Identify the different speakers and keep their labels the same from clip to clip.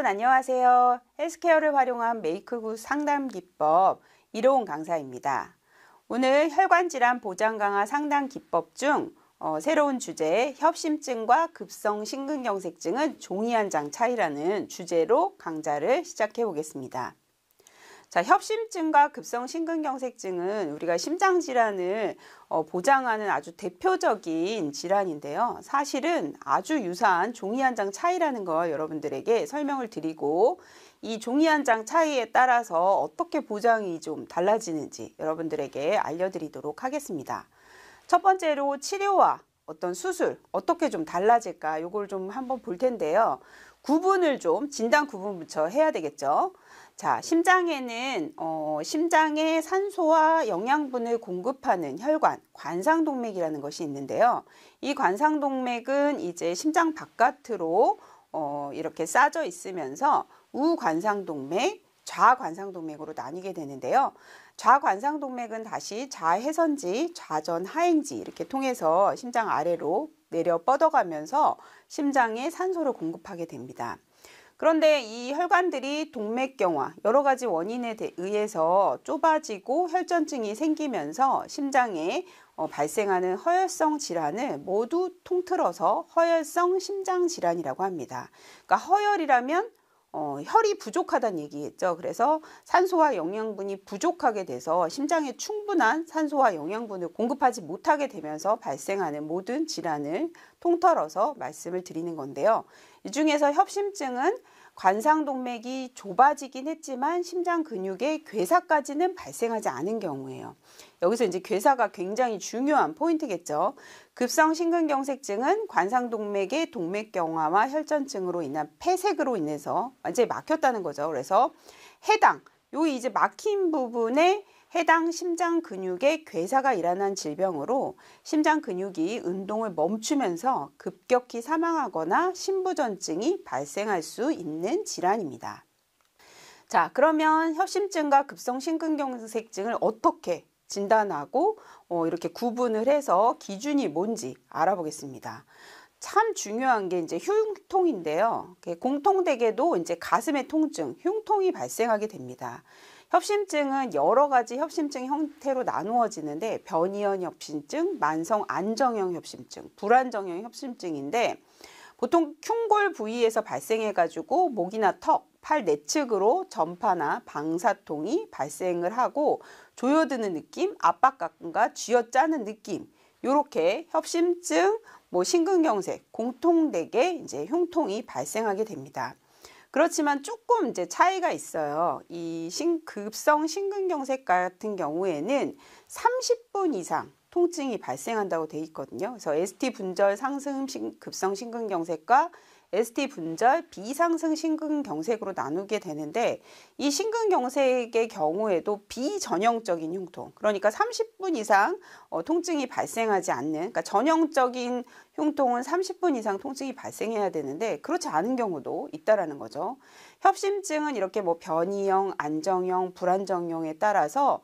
Speaker 1: 여러분 안녕하세요. 헬스케어를 활용한 메이크굿 상담 기법 이로운 강사입니다. 오늘 혈관질환 보장 강화 상담 기법 중 새로운 주제 협심증과 급성심근경색증은 종이 한 장 차이라는 주제로 강좌를 시작해 보겠습니다. 자, 협심증과 급성심근경색증은 우리가 심장질환을 보장하는 아주 대표적인 질환인데요. 사실은 아주 유사한 종이 한 장 차이라는 걸 여러분들에게 설명을 드리고 이 종이 한 장 차이에 따라서 어떻게 보장이 좀 달라지는지 여러분들에게 알려드리도록 하겠습니다. 첫 번째로 치료와 어떤 수술 어떻게 좀 달라질까 요걸 좀 한번 볼 텐데요. 구분을 좀 진단 구분부터 해야 되겠죠. 자, 심장에는 심장에 산소와 영양분을 공급하는 혈관, 관상동맥이라는 것이 있는데요. 이 관상동맥은 이제 심장 바깥으로 이렇게 싸져 있으면서 우관상동맥, 좌관상동맥으로 나뉘게 되는데요. 좌관상동맥은 다시 좌해선지, 좌전하행지 이렇게 통해서 심장 아래로 내려 뻗어가면서 심장에 산소를 공급하게 됩니다. 그런데 이 혈관들이 동맥경화, 여러 가지 원인에 의해서 좁아지고 혈전증이 생기면서 심장에 발생하는 허혈성 질환을 모두 통틀어서 허혈성 심장질환이라고 합니다. 그러니까 허혈이라면 혈이 부족하다는 얘기겠죠. 그래서 산소와 영양분이 부족하게 돼서 심장에 충분한 산소와 영양분을 공급하지 못하게 되면서 발생하는 모든 질환을 통틀어서 말씀을 드리는 건데요. 이 중에서 협심증은 관상동맥이 좁아지긴 했지만 심장 근육의 괴사까지는 발생하지 않은 경우예요. 여기서 이제 괴사가 굉장히 중요한 포인트겠죠. 급성심근경색증은 관상동맥의 동맥경화와 혈전증으로 인한 폐색으로 인해서 완전히 막혔다는 거죠. 그래서 요 이제 막힌 부분에 해당 심장 근육의 괴사가 일어난 질병으로 심장 근육이 운동을 멈추면서 급격히 사망하거나 심부전증이 발생할 수 있는 질환입니다. 자, 그러면 협심증과 급성심근경색증을 어떻게 진단하고 이렇게 구분을 해서 기준이 뭔지 알아보겠습니다. 참 중요한 게 이제 흉통인데요. 공통되게도 이제 가슴의 통증, 흉통이 발생하게 됩니다. 협심증은 여러 가지 협심증 형태로 나누어지는데 변이형 협심증, 만성 안정형 협심증, 불안정형 협심증인데 보통 흉골 부위에서 발생해가지고 목이나 턱, 팔 내측으로 전파나 방사통이 발생을 하고 조여드는 느낌, 압박감과 쥐어짜는 느낌, 이렇게 협심증, 심근경색 공통되게 이제 흉통이 발생하게 됩니다. 그렇지만 조금 이제 차이가 있어요. 이 급성 심근경색 같은 경우에는 30분 이상 통증이 발생한다고 되어 있거든요. 그래서 ST 분절 상승 급성 심근경색과 ST 분절 비상승 심근경색으로 나누게 되는데 이 심근경색의 경우에도 비전형적인 흉통, 그러니까 30분 이상 통증이 발생하지 않는, 그러니까 전형적인 흉통은 30분 이상 통증이 발생해야 되는데 그렇지 않은 경우도 있다라는 거죠. 협심증은 이렇게 변이형, 안정형, 불안정형에 따라서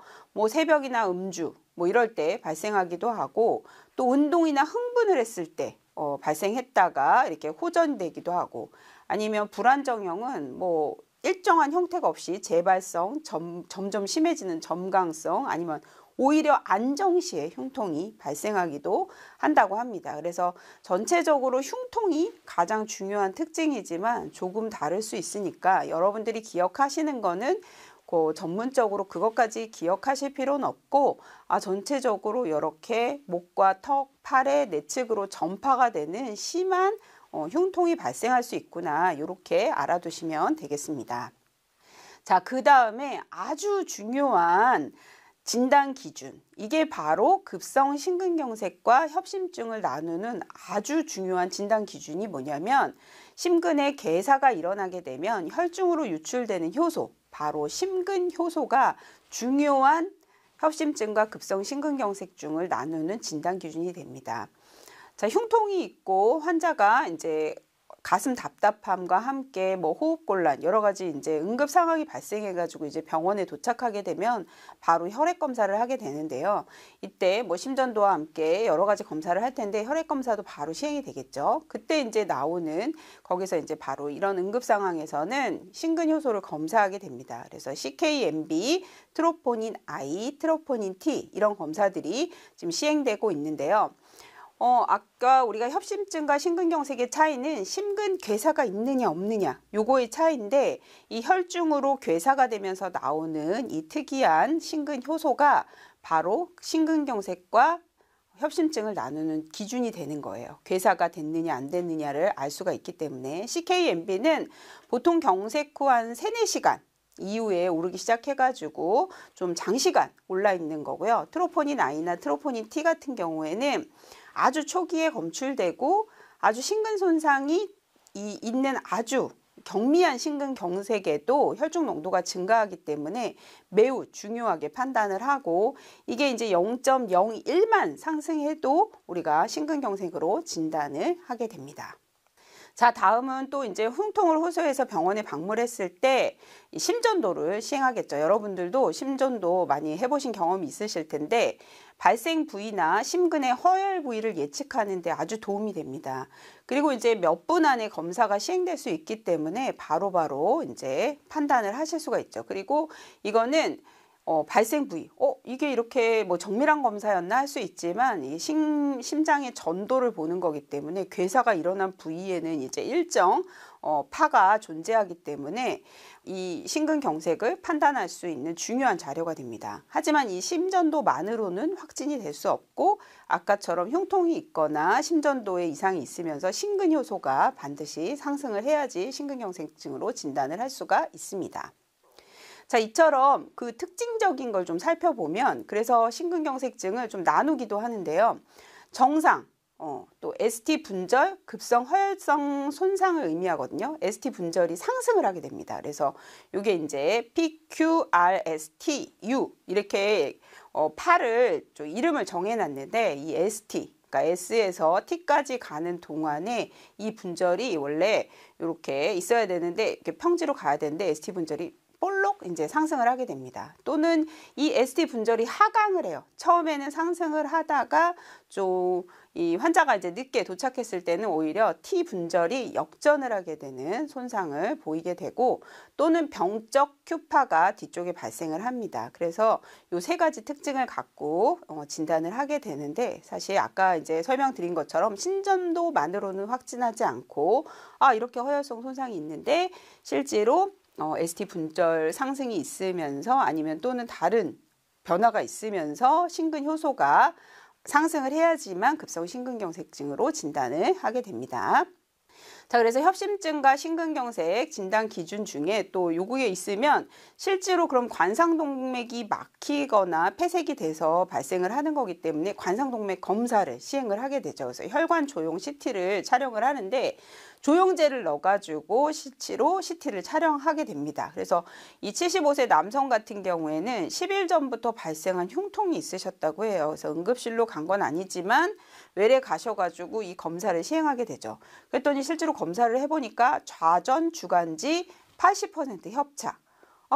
Speaker 1: 새벽이나 음주 이럴 때 발생하기도 하고 또 운동이나 흥분을 했을 때 발생했다가 이렇게 호전되기도 하고 아니면 불안정형은 일정한 형태가 없이 재발성, 점점 심해지는 점강성 아니면 오히려 안정시에 흉통이 발생하기도 한다고 합니다. 그래서 전체적으로 흉통이 가장 중요한 특징이지만 조금 다를 수 있으니까 여러분들이 기억하시는 거는 전문적으로 그것까지 기억하실 필요는 없고 전체적으로 이렇게 목과 턱, 팔의 내측으로 전파가 되는 심한 흉통이 발생할 수 있구나 이렇게 알아두시면 되겠습니다. 자, 그 다음에 아주 중요한 진단 기준, 이게 바로 급성 심근경색과 협심증을 나누는 아주 중요한 진단 기준이 뭐냐면 심근에 괴사가 일어나게 되면 혈중으로 유출되는 효소, 바로 심근효소가 중요한 협심증과 급성 심근경색증을 나누는 진단 기준이 됩니다. 자, 흉통이 있고 환자가 이제 가슴 답답함과 함께 뭐 호흡곤란 여러 가지 이제 응급 상황이 발생해 가지고 이제 병원에 도착하게 되면 바로 혈액 검사를 하게 되는데요. 이때 뭐 심전도와 함께 여러 가지 검사를 할 텐데 혈액 검사도 바로 시행이 되겠죠. 그때 이제 나오는 거기서 이제 바로 이런 응급 상황에서는 심근 효소를 검사하게 됩니다. 그래서 CKMB, 트로포닌 I, 트로포닌 T 이런 검사들이 지금 시행되고 있는데요. 아까 우리가 협심증과 심근경색의 차이는 심근 괴사가 있느냐 없느냐 요거의 차이인데, 이 혈중으로 괴사가 되면서 나오는 이 특이한 심근 효소가 바로 심근경색과 협심증을 나누는 기준이 되는 거예요. 괴사가 됐느냐 안 됐느냐를 알 수가 있기 때문에 CKMB는 보통 경색 후 한 3-4시간 이후에 오르기 시작해가지고 좀 장시간 올라 있는 거고요. 트로포닌 I나 트로포닌 T 같은 경우에는 아주 초기에 검출되고 아주 심근 손상이 있는 아주 경미한 심근경색에도 혈중 농도가 증가하기 때문에 매우 중요하게 판단을 하고, 이게 이제 0.01만 상승해도 우리가 심근경색으로 진단을 하게 됩니다. 자, 다음은 또 이제 흉통을 호소해서 병원에 방문했을 때 심전도를 시행하겠죠. 여러분들도 심전도 많이 해보신 경험이 있으실 텐데 발생 부위나 심근의 허혈 부위를 예측하는 데 아주 도움이 됩니다. 그리고 이제 몇 분 안에 검사가 시행될 수 있기 때문에 바로바로 이제 판단을 하실 수가 있죠. 그리고 이거는 발생 부위, 이게 이렇게 뭐 정밀한 검사였나 할 수 있지만 이 심장의 전도를 보는 거기 때문에 괴사가 일어난 부위에는 이제 일정 파가 존재하기 때문에 이 심근경색을 판단할 수 있는 중요한 자료가 됩니다. 하지만 이 심전도만으로는 확진이 될 수 없고, 아까처럼 흉통이 있거나 심전도에 이상이 있으면서 심근효소가 반드시 상승을 해야지 심근경색증으로 진단을 할 수가 있습니다. 자, 이처럼 그 특징적인 걸 좀 살펴보면, 그래서 심근경색증을 좀 나누기도 하는데요. 정상, 또 ST 분절, 급성 허혈성 손상을 의미하거든요. ST 분절이 상승을 하게 됩니다. 그래서 이게 이제 PQRSTU 이렇게 파를 좀 이름을 정해놨는데, 이 ST 그러니까 S에서 T까지 가는 동안에 이 분절이 원래 이렇게 있어야 되는데 이렇게 평지로 가야 되는데 ST 분절이 볼록 이제 상승을 하게 됩니다. 또는 이 ST 분절이 하강을 해요. 처음에는 상승을 하다가 좀 이 환자가 이제 늦게 도착했을 때는 오히려 T 분절이 역전을 하게 되는 손상을 보이게 되고, 또는 병적 Q파가 뒤쪽에 발생을 합니다. 그래서 이 세 가지 특징을 갖고 진단을 하게 되는데, 사실 아까 이제 설명드린 것처럼 심전도만으로는 확진하지 않고 이렇게 허혈성 손상이 있는데 실제로 ST 분절 상승이 있으면서 아니면 또는 다른 변화가 있으면서 심근 효소가 상승을 해야지만 급성 심근경색증으로 진단을 하게 됩니다. 자, 그래서 협심증과 심근경색 진단 기준 중에 또 요구에 있으면 실제로 그럼 관상동맥이 막히거나 폐색이 돼서 발생을 하는 거기 때문에 관상동맥 검사를 시행을 하게 되죠. 그래서 혈관 조용 CT를 촬영을 하는데 조영제를 넣어가지고 실제로 CT를 촬영하게 됩니다. 그래서 이 75세 남성 같은 경우에는 10일 전부터 발생한 흉통이 있으셨다고 해요. 그래서 응급실로 간 건 아니지만 외래 가셔가지고 이 검사를 시행하게 되죠. 그랬더니 실제로 검사를 해보니까 좌전 주간지 80% 협착.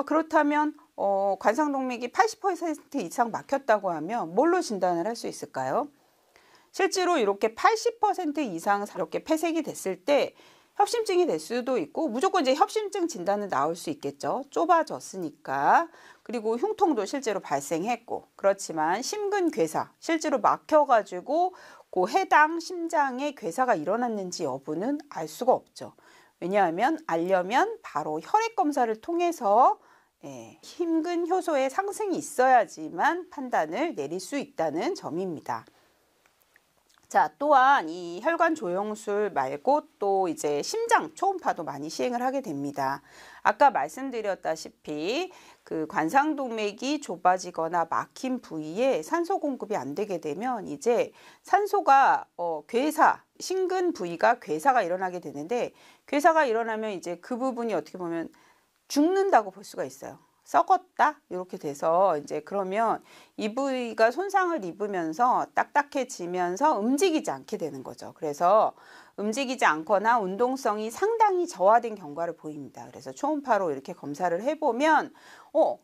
Speaker 1: 그렇다면 관상동맥이 80% 이상 막혔다고 하면 뭘로 진단을 할 수 있을까요? 실제로 이렇게 80% 이상 이렇게 폐색이 됐을 때 협심증이 될 수도 있고, 무조건 이제 협심증 진단은 나올 수 있겠죠. 좁아졌으니까. 그리고 흉통도 실제로 발생했고, 그렇지만 심근 괴사, 실제로 막혀가지고 그 해당 심장에 괴사가 일어났는지 여부는 알 수가 없죠. 왜냐하면 알려면 바로 혈액 검사를 통해서 심근 효소의 상승이 있어야지만 판단을 내릴 수 있다는 점입니다. 자, 또한 이 혈관 조영술 말고 또 이제 심장 초음파도 많이 시행을 하게 됩니다. 아까 말씀드렸다시피 그 관상동맥이 좁아지거나 막힌 부위에 산소 공급이 안 되게 되면 이제 산소가 괴사, 심근 부위가 괴사가 일어나게 되는데, 괴사가 일어나면 이제 그 부분이 어떻게 보면 죽는다고 볼 수가 있어요. 썩었다 이렇게 돼서 이제 그러면 이 부위가 손상을 입으면서 딱딱해지면서 움직이지 않게 되는 거죠. 그래서 움직이지 않거나 운동성이 상당히 저하된 경과를 보입니다. 그래서 초음파로 이렇게 검사를 해보면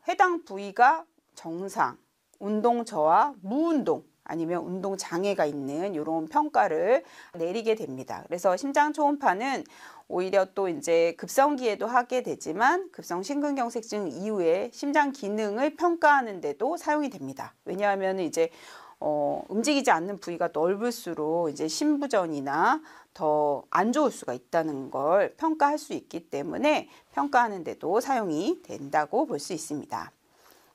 Speaker 1: 해당 부위가 정상, 운동 저하, 무운동 아니면 운동 장애가 있는 이런 평가를 내리게 됩니다. 그래서 심장 초음파는 오히려 또 이제 급성기에도 하게 되지만 급성 심근경색증 이후에 심장 기능을 평가하는 데도 사용이 됩니다. 왜냐하면 이제 움직이지 않는 부위가 넓을수록 이제 심부전이나 더 안 좋을 수가 있다는 걸 평가할 수 있기 때문에 평가하는 데도 사용이 된다고 볼 수 있습니다.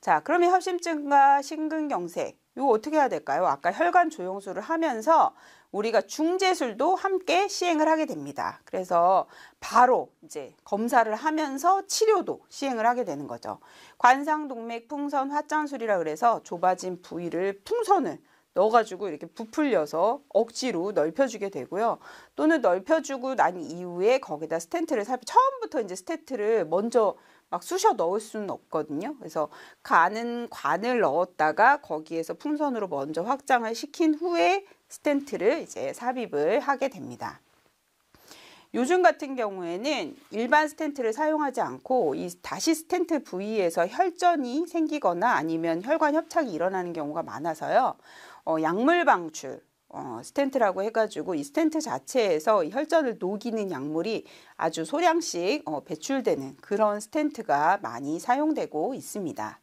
Speaker 1: 자, 그러면 협심증과 심근경색 이거 어떻게 해야 될까요? 아까 혈관 조영술을 하면서 우리가 중재술도 함께 시행을 하게 됩니다. 그래서 바로 이제 검사를 하면서 치료도 시행을 하게 되는 거죠. 관상동맥 풍선 화장술이라 그래서 좁아진 부위를 풍선을 넣어가지고 이렇게 부풀려서 억지로 넓혀주게 되고요. 또는 넓혀주고 난 이후에 거기다 스텐트를 처음부터 이제 스텐트를 먼저 막 쑤셔 넣을 수는 없거든요. 그래서 관을 넣었다가 거기에서 풍선으로 먼저 확장을 시킨 후에 스텐트를 이제 삽입을 하게 됩니다. 요즘 같은 경우에는 일반 스텐트를 사용하지 않고 이 다시 스텐트 부위에서 혈전이 생기거나 아니면 혈관 협착이 일어나는 경우가 많아서요. 약물 방출 스텐트라고 해가지고 이 스텐트 자체에서 혈전을 녹이는 약물이 아주 소량씩 배출되는 그런 스텐트가 많이 사용되고 있습니다.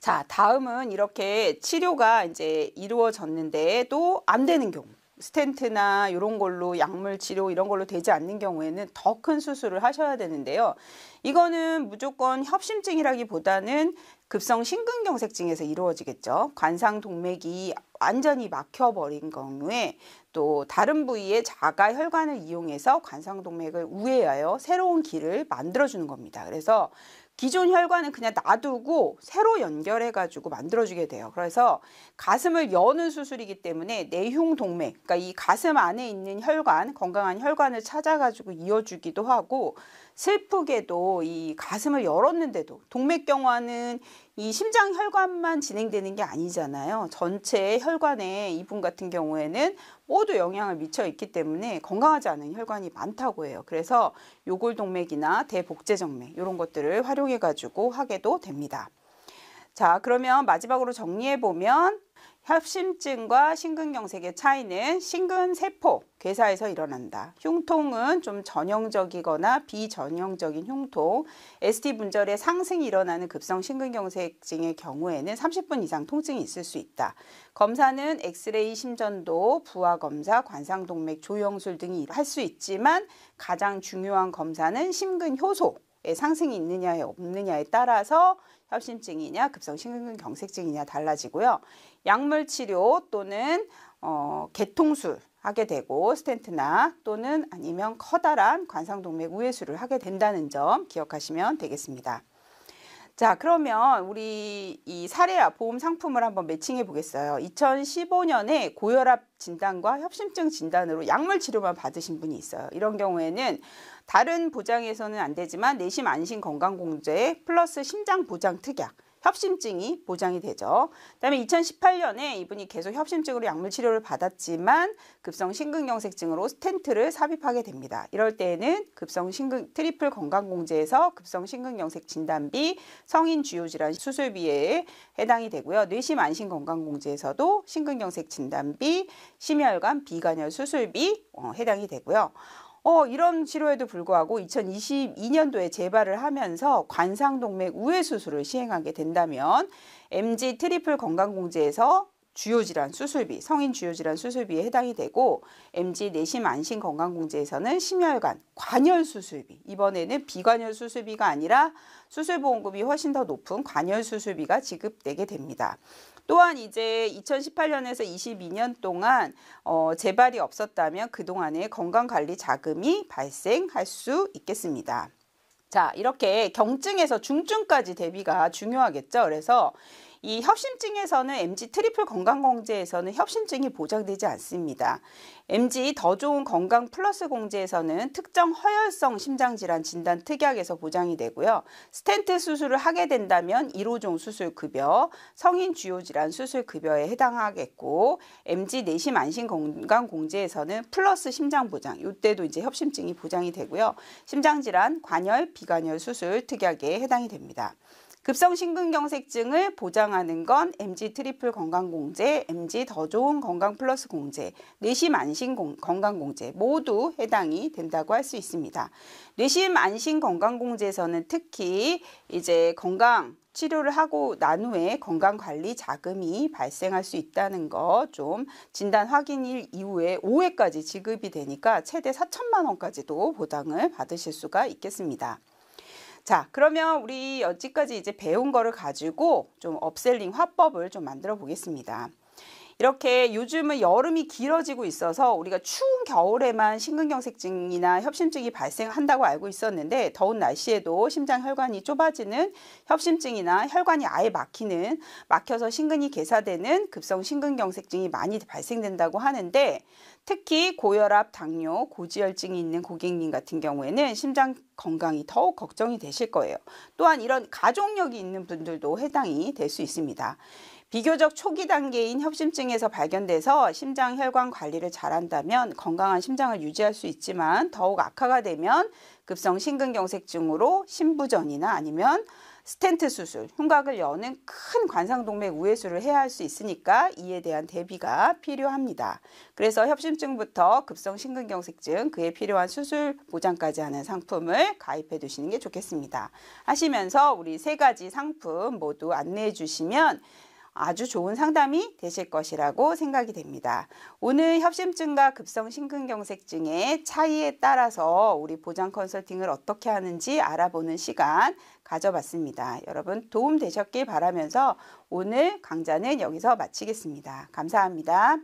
Speaker 1: 자, 다음은 이렇게 치료가 이제 이루어졌는데도 안 되는 경우, 스텐트나 이런 걸로 약물 치료 이런 걸로 되지 않는 경우에는 더 큰 수술을 하셔야 되는데요. 이거는 무조건 협심증이라기보다는 급성 심근경색증에서 이루어지겠죠. 관상동맥이 완전히 막혀버린 경우에 또 다른 부위의 자가 혈관을 이용해서 관상동맥을 우회하여 새로운 길을 만들어주는 겁니다. 그래서 기존 혈관은 그냥 놔두고 새로 연결해가지고 만들어주게 돼요. 그래서 가슴을 여는 수술이기 때문에 내흉동맥, 그러니까 이 가슴 안에 있는 혈관, 건강한 혈관을 찾아가지고 이어주기도 하고 슬프게도 이 가슴을 열었는데도 동맥경화는 이 심장 혈관만 진행되는 게 아니잖아요. 전체 혈관에 이분 같은 경우에는 모두 영향을 미쳐 있기 때문에 건강하지 않은 혈관이 많다고 해요. 그래서 요골동맥이나 대복제정맥 이런 것들을 활용해 가지고 하게도 됩니다. 자, 그러면 마지막으로 정리해 보면 협심증과 심근경색의 차이는 심근세포, 괴사에서 일어난다. 흉통은 좀 전형적이거나 비전형적인 흉통, ST 분절의 상승이 일어나는 급성 심근경색증의 경우에는 30분 이상 통증이 있을 수 있다. 검사는 엑스레이 심전도, 부하검사, 관상동맥 조영술 등이 할 수 있지만 가장 중요한 검사는 심근효소의 상승이 있느냐에 없느냐에 따라서 협심증이냐 급성 심근경색증이냐 달라지고요. 약물 치료 또는 개통술 하게 되고 스텐트나 또는 아니면 커다란 관상동맥 우회수를 하게 된다는 점 기억하시면 되겠습니다. 자, 그러면 우리 이 사례와 보험 상품을 한번 매칭해 보겠어요. 2015년에 고혈압 진단과 협심증 진단으로 약물 치료만 받으신 분이 있어요. 이런 경우에는 다른 보장에서는 안 되지만 내심 안심 건강공제 플러스 심장 보장 특약 협심증이 보장이 되죠. 그다음에 2018년에 이분이 계속 협심증으로 약물 치료를 받았지만 급성 심근경색증으로 스텐트를 삽입하게 됩니다. 이럴 때에는 급성 심근 트리플 건강공제에서 급성 심근경색 진단비, 성인 주요질환 수술비에 해당이 되고요. 뇌심 안심 건강공제에서도 심근경색 진단비, 심혈관 비관혈 수술비 해당이 되고요. 이런 치료에도 불구하고 2022년도에 재발을 하면서 관상동맥 우회 수술을 시행하게 된다면 MG 트리플 건강공제에서 주요질환 수술비, 성인 주요질환 수술비에 해당이 되고 MG 내심 안심 건강공제에서는 심혈관 관혈 수술비, 이번에는 비관혈 수술비가 아니라 수술보험금이 훨씬 더 높은 관혈 수술비가 지급되게 됩니다. 또한 이제 2018년에서 22년 동안 재발이 없었다면 그동안의 건강관리 자금이 발생할 수 있겠습니다. 자, 이렇게 경증에서 중증까지 대비가 중요하겠죠. 그래서 이 협심증에서는 MG 트리플 건강공제에서는 협심증이 보장되지 않습니다. MG 더 좋은 건강 플러스 공제에서는 특정 허혈성 심장질환 진단 특약에서 보장이 되고요. 스텐트 수술을 하게 된다면 1호종 수술급여, 성인 주요질환 수술급여에 해당하겠고, MG 내심 안심 건강공제에서는 플러스 심장보장, 이때도 이제 협심증이 보장이 되고요. 심장질환, 관열, 비관열 수술 특약에 해당이 됩니다. 급성심근경색증을 보장하는 건 MG 트리플 건강공제, MG 더 좋은 건강 플러스 공제, 뇌심 안심 건강공제 모두 해당이 된다고 할 수 있습니다. 뇌심 안심 건강공제에서는 특히 이제 건강 치료를 하고 난 후에 건강관리 자금이 발생할 수 있다는 거 좀 진단 확인일 이후에 5회까지 지급이 되니까 최대 4천만 원까지도 보장을 받으실 수가 있겠습니다. 자, 그러면 우리 여기까지 이제 배운 거를 가지고 좀 업셀링 화법을 좀 만들어 보겠습니다. 이렇게 요즘은 여름이 길어지고 있어서 우리가 추운 겨울에만 심근경색증이나 협심증이 발생한다고 알고 있었는데, 더운 날씨에도 심장혈관이 좁아지는 협심증이나 혈관이 아예 막혀서 심근이 괴사되는 급성 심근경색증이 많이 발생된다고 하는데, 특히 고혈압, 당뇨, 고지혈증이 있는 고객님 같은 경우에는 심장 건강이 더욱 걱정이 되실 거예요. 또한 이런 가족력이 있는 분들도 해당이 될 수 있습니다. 비교적 초기 단계인 협심증에서 발견돼서 심장 혈관 관리를 잘한다면 건강한 심장을 유지할 수 있지만, 더욱 악화가 되면 급성 심근경색증으로 심부전이나 아니면 스텐트 수술, 흉곽을 여는 큰 관상동맥 우회수를 해야 할 수 있으니까 이에 대한 대비가 필요합니다. 그래서 협심증부터 급성 심근경색증, 그에 필요한 수술 보장까지 하는 상품을 가입해 두시는 게 좋겠습니다. 하시면서 우리 3가지 상품 모두 안내해 주시면 아주 좋은 상담이 되실 것이라고 생각이 됩니다. 오늘 협심증과 급성 심근경색증의 차이에 따라서 우리 보장 컨설팅을 어떻게 하는지 알아보는 시간 가져봤습니다. 여러분 도움 되셨길 바라면서 오늘 강좌는 여기서 마치겠습니다. 감사합니다.